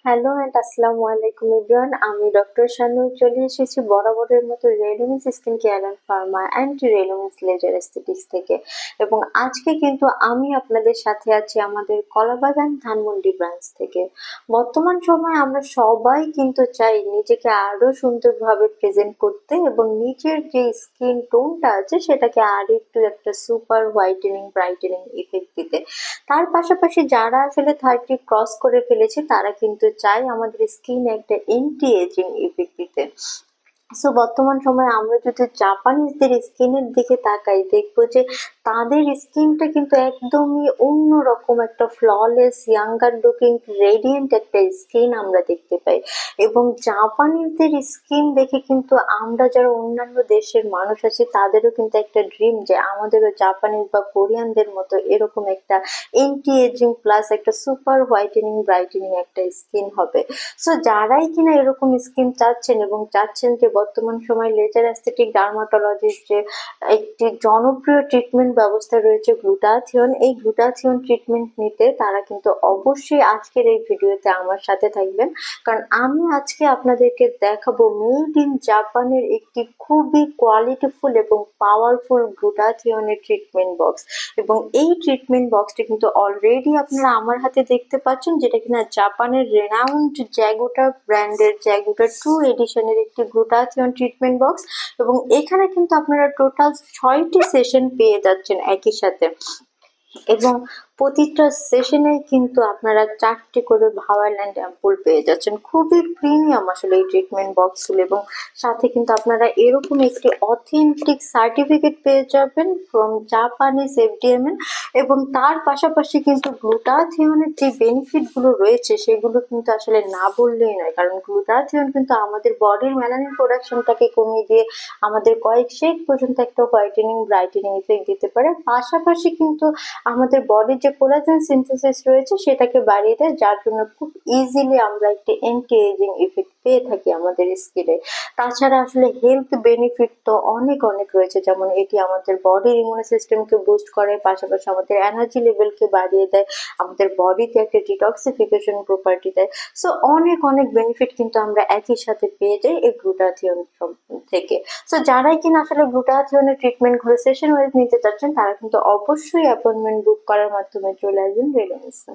Hello and আসসালামু আলাইকুম everyone. আমি ডক্টর শানু চলে এসেছি বরাবরের মতো Relumins skin care and pharma and Relumins laser aesthetics থেকে। এবং আজকে কিন্তু আমি আপনাদের সাথে আছি আমাদের কলাবাগান ধানমন্ডি ব্রাঞ্চ থেকে। বর্তমান সময়ে আমরা সবাই কিন্তু চাই নিজেকে আরো সুন্দরভাবে প্রেজেন্ট করতে এবং নিজের যে স্কিন টোনটা আছে সেটাকে আর একটু একটা সুপার হোয়াইটেনিং ব্রাইটেনিং ইফেক্ট দিতে। তার পাশাপাশি যারা আসলে 30 ক্রস করে ফেলেছে তারা কিন্তু চায় আমাদের স্কিন একটা এন্টি এজিং ইফেক্ট দিতে। সো বর্তমান সময়ে আমরা যদি জাপানিজদের স্কিনের দিকে তাকাই দেখবো যে তাদের স্কিনটা কিন্তু একদমই অন্যরকম একটা ফ্ললেস ইয়াঙ্গার লুকিং রেডিয়েন্ট একটা স্কিন আমরা দেখতে পাই। এবং জাপানিজদের স্কিন দেখে কিন্তু আমরা যারা অন্যান্য দেশের মানুষ আছি তাদেরও কিন্তু একটা ড্রিম যে আমাদেরও জাপানিজ বা কোরিয়ানদের মতো এরকম একটা এন্টি এজিং প্লাস একটা সুপার হোয়াইটেনিং ব্রাইটেনিং একটা স্কিন হবে। সো যারাই কিনা এরকম স্কিন চাচ্ছেন এবং চাচ্ছেন যে বর্তমান সময় লেজার অ্যাস্থেটিক ডার্মাটোলজির যে একটি জনপ্রিয় ট্রিটমেন্ট ব্যবস্থা রয়েছে গ্লুটাথিয়ন, এই গ্লুটাথিয়ন ট্রিটমেন্ট নিতে তারা কিন্তু অবশ্যই আজকের এই ভিডিওতে আমার সাথে থাকবেন। কারণ আমি আজকে আপনাদেরকে দেখাবো মেড ইন জাপানের একটি খুবই কোয়ালিটিফুল এবং পাওয়ারফুল গ্লুটাথিয়নের ট্রিটমেন্ট বক্স। এবং এই ট্রিটমেন্ট বক্সটি কিন্তু অলরেডি আপনারা আমার হাতে দেখতে পাচ্ছেন, যেটা কিনা জাপানের রেনাউন্ড জ্যাগুটা ব্র্যান্ডের জ্যাগুটা 2 এডিশনের একটি গ্লুটাথিয়ন ট্রিটমেন্ট বক্স। এবং এখানে কিন্তু আপনারা টোটাল 6টি সেশন পেয়ে যাচ্ছেন একই সাথে। এবং প্রতিটা সেশনে কিন্তু আপনারা 4টি করে ভাওয়াল অ্যান্ড অ্যাম্পুল পেয়ে যাচ্ছেন। খুবই প্রিমিয়াম আসলে এই ট্রিটমেন্ট বক্সগুলো। এবং সাথে কিন্তু আপনারা এরকম একটি অথেন্টিক সার্টিফিকেট পেয়ে যাবেন ফ্রম জাপানিজ এফডিএমএন। এবং তার পাশাপাশি কিন্তু গ্লুটাথিয়নের যে বেনিফিটগুলো রয়েছে সেগুলো কিন্তু আসলে না বললেই নয়। কারণ গ্লুটাথিয়ন কিন্তু আমাদের বডির মেলানিন প্রোডাকশনটাকে কমিয়ে দিয়ে আমাদের কয়েক শেড পর্যন্ত একটা হোয়াইটেনিং ব্রাইটেনিং ইফেক্ট দিতে পারে। পাশাপাশি কিন্তু আমাদের বডির যে কোলাজেন সিনথেসিস রয়েছে সেটাকে বাড়িয়ে দেয়, যার জন্য খুব ইজিলি আমরা একটি অ্যান্টি এজিং ইফেক্ট পেয়ে থাকি আমাদের স্কিনে। তাছাড়া আসলে হেলথ বেনিফিট তো অনেক অনেক রয়েছে, যেমন এটি আমাদের বডির ইমিউন সিস্টেমকে বুস্ট করে, পাশাপাশি আমাদের এনার্জি লেভেলকে বাড়িয়ে দেয়, আমাদের বডিতে একটা ডিটক্সিফিকেশন প্রপার্টি দেয়। সো অনেক অনেক বেনিফিট কিন্তু আমরা একই সাথে পেয়ে যাই এই গ্লুটাথিয়ন থেকে। সো যারাই কিনা আসলে গ্লুটাথিয়নের ট্রিটমেন্ট গুলো সেশন ওয়াইজ নিতে চাচ্ছেন তারা কিন্তু অবশ্যই অ্যাপয়েন্টমেন্ট বুক করার মাধ্যমে চলে আসবেন রেলুমিন্সে।